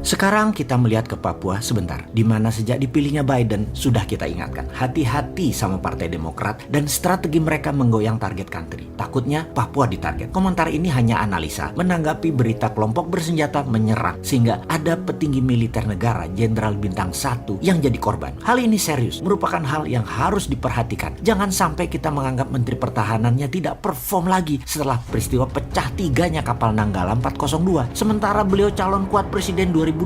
Sekarang kita melihat ke Papua sebentar, di mana sejak dipilihnya Biden sudah kita ingatkan, hati-hati sama Partai Demokrat dan strategi mereka menggoyang target country. Takutnya Papua ditarget. Komentar ini hanya analisa menanggapi berita kelompok bersenjata menyerang sehingga ada petinggi militer negara Jenderal Bintang 1 yang jadi korban. Hal ini serius, merupakan hal yang harus diperhatikan. Jangan sampai kita menganggap Menteri Pertahanannya tidak perform lagi setelah peristiwa pecah tiganya kapal Nanggala 402. Sementara beliau calon kuat presiden 2024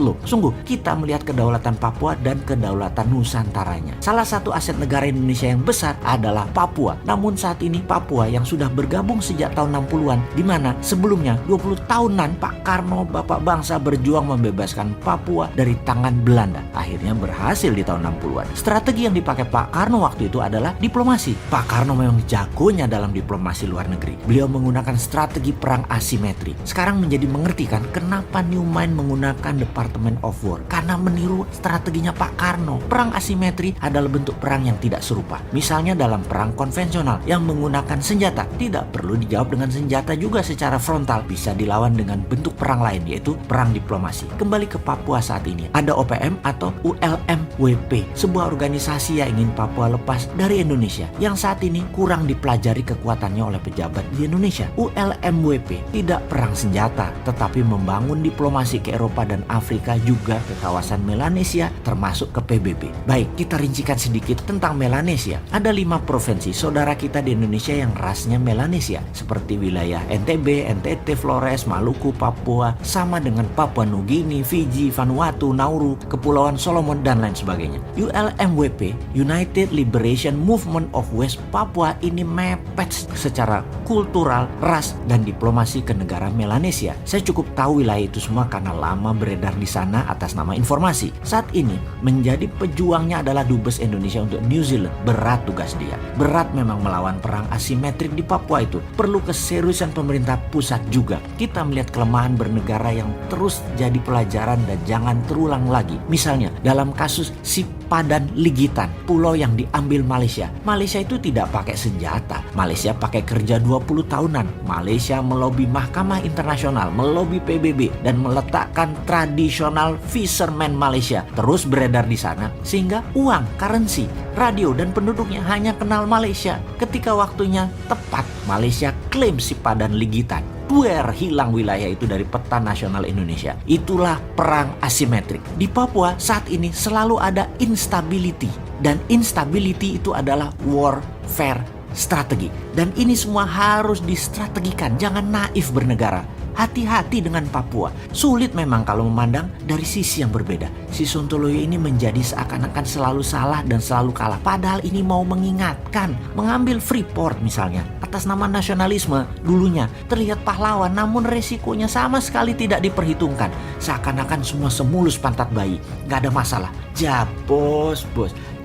loh. Sungguh, kita melihat kedaulatan Papua dan kedaulatan Nusantaranya. Salah satu aset negara Indonesia yang besar adalah Papua. Namun saat ini Papua yang sudah bergabung sejak tahun 60-an, di mana sebelumnya 20 tahunan Pak Karno, Bapak Bangsa, berjuang membebaskan Papua dari tangan Belanda. Akhirnya berhasil di tahun 60-an. Strategi yang dipakai Pak Karno waktu itu adalah diplomasi. Pak Karno memang jagonya dalam diplomasi luar negeri. Beliau menggunakan strategi perang asimetri. Sekarang menjadi mengerti kan kenapa Newman menggunakan Department of War, karena meniru strateginya Pak Karno. Perang asimetri adalah bentuk perang yang tidak serupa. Misalnya dalam perang konvensional yang menggunakan senjata, tidak perlu dijawab dengan senjata juga secara frontal, bisa dilawan dengan bentuk perang lain, yaitu perang diplomasi. Kembali ke Papua saat ini, ada OPM atau ULMWP, sebuah organisasi yang ingin Papua lepas dari Indonesia, yang saat ini kurang dipelajari kekuatannya oleh pejabat di Indonesia. ULMWP tidak perang senjata, tetapi membangun diplomasi ke Eropa dan Afrika, juga ke kawasan Melanesia, termasuk ke PBB. Baik, kita rincikan sedikit tentang Melanesia. Ada 5 provinsi saudara kita di Indonesia yang rasnya Melanesia, seperti wilayah NTB, NTT, Flores, Maluku, Papua, sama dengan Papua Nugini, Fiji, Vanuatu, Nauru, Kepulauan Solomon, dan lain sebagainya. ULMWP, United Liberation Movement of West Papua, ini mepet secara kultural, ras, dan diplomasi ke negara Melanesia. Saya cukup tahu wilayah itu semua karena lama beredar di sana atas nama informasi. Saat ini menjadi pejuangnya adalah Dubes Indonesia untuk New Zealand. Berat tugas dia. Berat memang melawan perang asimetrik di Papua itu. Perlu keseriusan pemerintah pusat juga. Kita melihat kelemahan bernegara yang terus jadi pelajaran dan jangan terulang lagi. Misalnya dalam kasus Sipadan Ligitan, pulau yang diambil Malaysia. Malaysia itu tidak pakai senjata. Malaysia pakai kerja 20 tahunan. Malaysia melobi Mahkamah Internasional, melobi PBB, dan meletakkan tradisional fisherman Malaysia terus beredar di sana, sehingga uang, currency, radio, dan penduduknya hanya kenal Malaysia. Ketika waktunya tepat, Malaysia klaim Sipadan Ligitan. Hilang wilayah itu dari peta nasional Indonesia. Itulah perang asimetrik. Di Papua saat ini selalu ada instability, dan instability itu adalah warfare strategi. Dan ini semua harus distrategikan. Jangan naif bernegara. Hati-hati dengan Papua. Sulit memang kalau memandang dari sisi yang berbeda. Si Sontoloyo ini menjadi seakan-akan selalu salah dan selalu kalah. Padahal ini mau mengingatkan. Mengambil Freeport misalnya, atas nama nasionalisme dulunya terlihat pahlawan, namun resikonya sama sekali tidak diperhitungkan. Seakan-akan semua semulus pantat bayi. Gak ada masalah. Bos.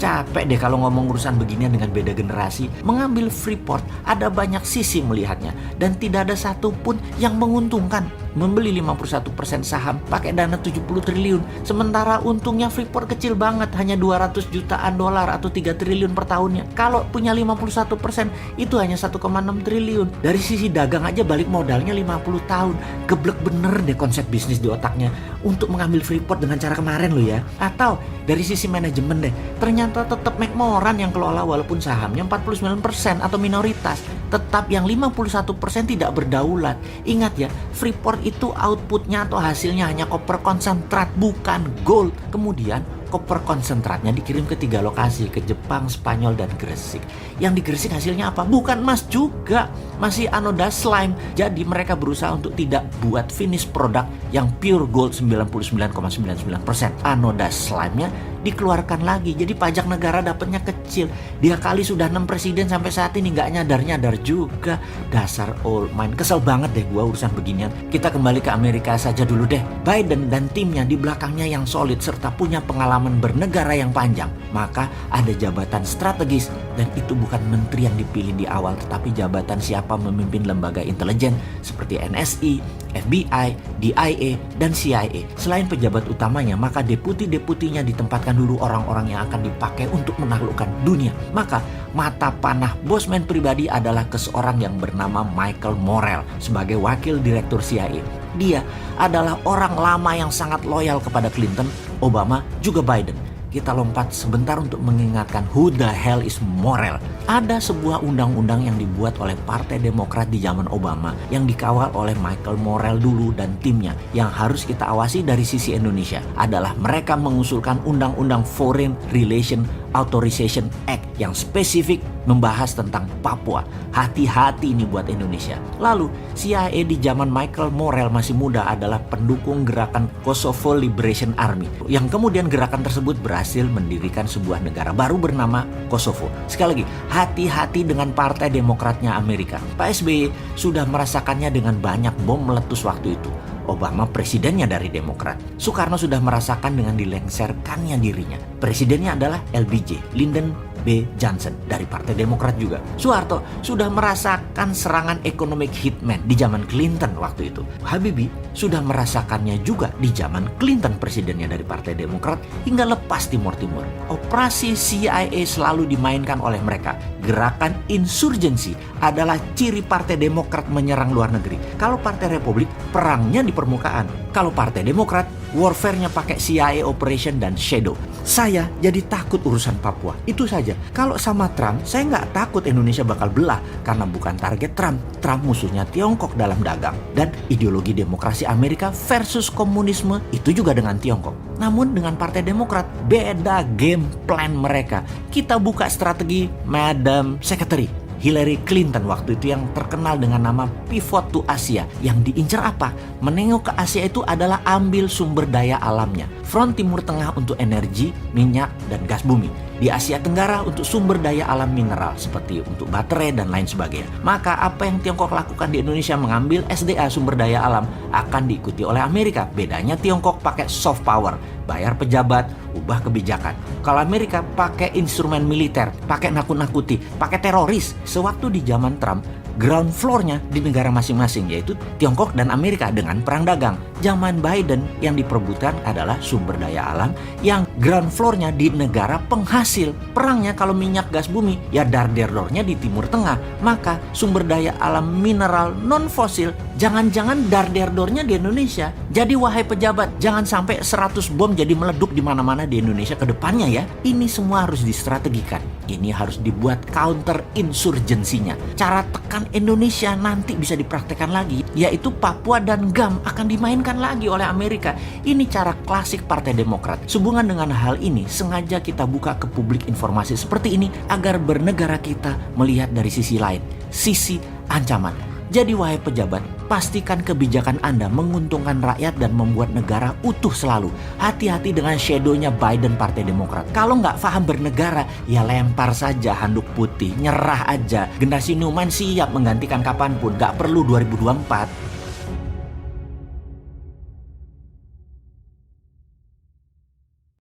Capek deh kalau ngomong urusan beginian dengan beda generasi. Mengambil Freeport ada banyak sisi melihatnya, dan tidak ada satupun yang menguntungkan. Membeli 51% saham pakai dana 70 triliun, sementara untungnya Freeport kecil banget, hanya 200 jutaan dolar atau 3 triliun per tahunnya. Kalau punya 51% itu hanya 1,6 triliun. Dari sisi dagang aja balik modalnya 50 tahun. Geblek bener deh konsep bisnis di otaknya untuk mengambil Freeport dengan cara kemarin loh ya. Atau dari sisi manajemen deh, ternyata tetap McMoran yang kelola walaupun sahamnya 49% atau minoritas. Tetap yang 51% tidak berdaulat. Ingat ya, Freeport itu outputnya atau hasilnya hanya koper konsentrat, bukan gold. Kemudian koper konsentratnya dikirim ke 3 lokasi, ke Jepang, Spanyol, dan Gresik. Yang di Gresik hasilnya apa? Bukan emas juga, masih anoda slime. Jadi mereka berusaha untuk tidak buat finish produk yang pure gold 99,99%. Anoda slime-nya dikeluarkan lagi, jadi pajak negara dapatnya kecil. Dia kali sudah 6 presiden sampai saat ini nggak nyadar juga. Dasar old mind. Kesel banget deh gua urusan beginian. Kita kembali ke Amerika saja dulu deh. Biden dan timnya di belakangnya yang solid serta punya pengalaman bernegara yang panjang. Maka ada jabatan strategis, dan itu bukan menteri yang dipilih di awal, tetapi jabatan siapa memimpin lembaga intelijen seperti NSI, FBI, DIA, dan CIA. Selain pejabat utamanya, maka deputi-deputinya ditempatkan dulu orang-orang yang akan dipakai untuk menaklukkan dunia. Maka mata panah bosman pribadi adalah seorang yang bernama Michael Morrell sebagai wakil direktur CIA. Dia adalah orang lama yang sangat loyal kepada Clinton, Obama, juga Biden. Kita lompat sebentar untuk mengingatkan who the hell is Morrell. Ada sebuah undang-undang yang dibuat oleh Partai Demokrat di zaman Obama yang dikawal oleh Michael Morrell dulu dan timnya. Yang harus kita awasi dari sisi Indonesia adalah mereka mengusulkan Undang-Undang Foreign Relation Authorization Act yang spesifik membahas tentang Papua. Hati-hati ini buat Indonesia. Lalu CIA di zaman Michael Morrell masih muda adalah pendukung gerakan Kosovo Liberation Army, yang kemudian gerakan tersebut berhasil mendirikan sebuah negara baru bernama Kosovo. Sekali lagi, hati-hati dengan Partai Demokratnya Amerika. Pak SBY sudah merasakannya dengan banyak bom meletus waktu itu. Obama presidennya dari Demokrat. Soekarno sudah merasakan dengan dilengserkannya dirinya. Presidennya adalah LBJ, Lyndon B. Johnson dari Partai Demokrat juga. Soeharto sudah merasakan serangan ekonomi hitman di zaman Clinton waktu itu. Habibie sudah merasakannya juga di zaman Clinton presidennya dari Partai Demokrat hingga lepas Timur Timur. Operasi CIA selalu dimainkan oleh mereka. Gerakan insurgensi adalah ciri Partai Demokrat menyerang luar negeri. Kalau Partai Republik perangnya di permukaan. Kalau Partai Demokrat warfare-nya pakai CIA operation dan shadow. Saya jadi takut urusan Papua. Itu saja. Kalau sama Trump, saya nggak takut Indonesia bakal belah karena bukan target Trump. Trump musuhnya Tiongkok dalam dagang. Dan ideologi demokrasi Amerika versus komunisme itu juga dengan Tiongkok. Namun dengan Partai Demokrat, beda game plan mereka. Kita buka strategi Madam Secretary Hillary Clinton waktu itu yang terkenal dengan nama Pivot to Asia. Yang diincar apa? Menengok ke Asia itu adalah ambil sumber daya alamnya. Front Timur Tengah untuk energi, minyak, dan gas bumi. Di Asia Tenggara untuk sumber daya alam mineral seperti untuk baterai dan lain sebagainya. Maka apa yang Tiongkok lakukan di Indonesia mengambil SDA sumber daya alam akan diikuti oleh Amerika. Bedanya Tiongkok pakai soft power, bayar pejabat, ubah kebijakan. Kalau Amerika pakai instrumen militer, pakai nakut-nakuti, pakai teroris. Sewaktu di zaman Trump, ground floor-nya di negara masing-masing, yaitu Tiongkok dan Amerika dengan perang dagang. Zaman Biden yang diperebutkan adalah sumber daya alam yang ground floor-nya di negara penghasil. Perangnya kalau minyak gas bumi, ya dar-der-dornya di Timur Tengah. Maka sumber daya alam mineral non-fosil, jangan-jangan dar-der-dornya di Indonesia. Jadi wahai pejabat, jangan sampai 100 bom jadi meleduk di mana-mana di Indonesia ke depannya ya. Ini semua harus distrategikan. Ini harus dibuat counter insurgensinya. Cara tekan Indonesia nanti bisa dipraktekkan lagi, yaitu Papua dan GAM akan dimainkan lagi oleh Amerika. Ini cara klasik Partai Demokrat. Sehubungan dengan hal ini, sengaja kita buka ke publik informasi seperti ini agar bernegara kita melihat dari sisi lain, sisi ancaman. Jadi wahai pejabat, pastikan kebijakan Anda menguntungkan rakyat dan membuat negara utuh selalu. Hati-hati dengan shadow-nya Biden Partai Demokrat. Kalau nggak paham bernegara, ya lempar saja handuk putih, nyerah aja. Generasi Newman siap menggantikan kapanpun, nggak perlu 2024.